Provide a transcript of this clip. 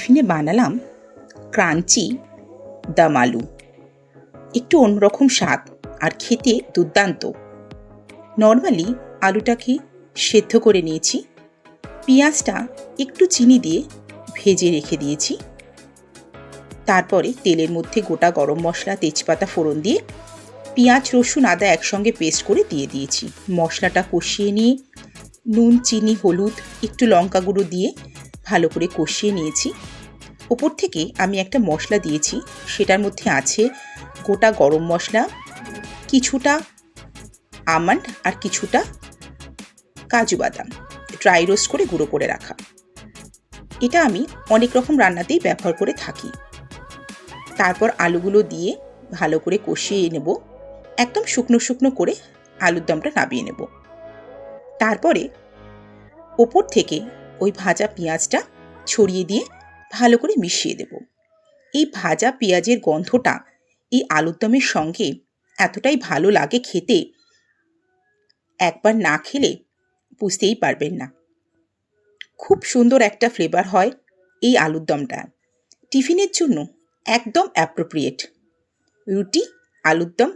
টিফিনে বানালাম ক্রাঞ্চি দম আলু। একটু অন্যরকম স্বাদ আর খেতে দুর্দান্ত। নর্মালি আলুটাকে সেদ্ধ করে নিয়েছি, পেঁয়াজটা একটু চিনি দিয়ে ভেজে রেখে দিয়েছি। তারপরে তেলের মধ্যে গোটা গরম মশলা, তেজপাতা ফোড়ন দিয়ে পেঁয়াজ, রসুন, আদা একসঙ্গে পেস্ট করে দিয়ে দিয়েছি। মশলাটা কষিয়ে নিয়ে নুন, চিনি, হলুদ, একটু লঙ্কা গুঁড়ো দিয়ে ভালো করে কষিয়ে নিয়েছি। ওপর থেকে আমি একটা মশলা দিয়েছি, সেটার মধ্যে আছে গোটা গরম মশলা, কিছুটা আমন্ড আর কিছুটা কাজু বাদাম ড্রাই রোস্ট করে গুঁড়ো করে রাখা। এটা আমি অনেক রকম রান্নাতেই ব্যবহার করে থাকি। তারপর আলুগুলো দিয়ে ভালো করে কষিয়ে নেব, একদম শুকনো শুকনো করে আলুর দমটা নামিয়ে নেব। তারপরে ওপর থেকে ওই ভাজা পেঁয়াজটা ছড়িয়ে দিয়ে ভালো করে মিশিয়ে দেব। এই ভাজা পেঁয়াজের গন্ধটা এই আলুর দমের সঙ্গে এতটাই ভালো লাগে খেতে, একবার না খেলে বুঝতেই পারবেন না। খুব সুন্দর একটা ফ্লেভার হয় এই আলুর দমটা। টিফিনের জন্য একদম অ্যাপ্রোপ্রিয়েট। রুটি, আলুর দম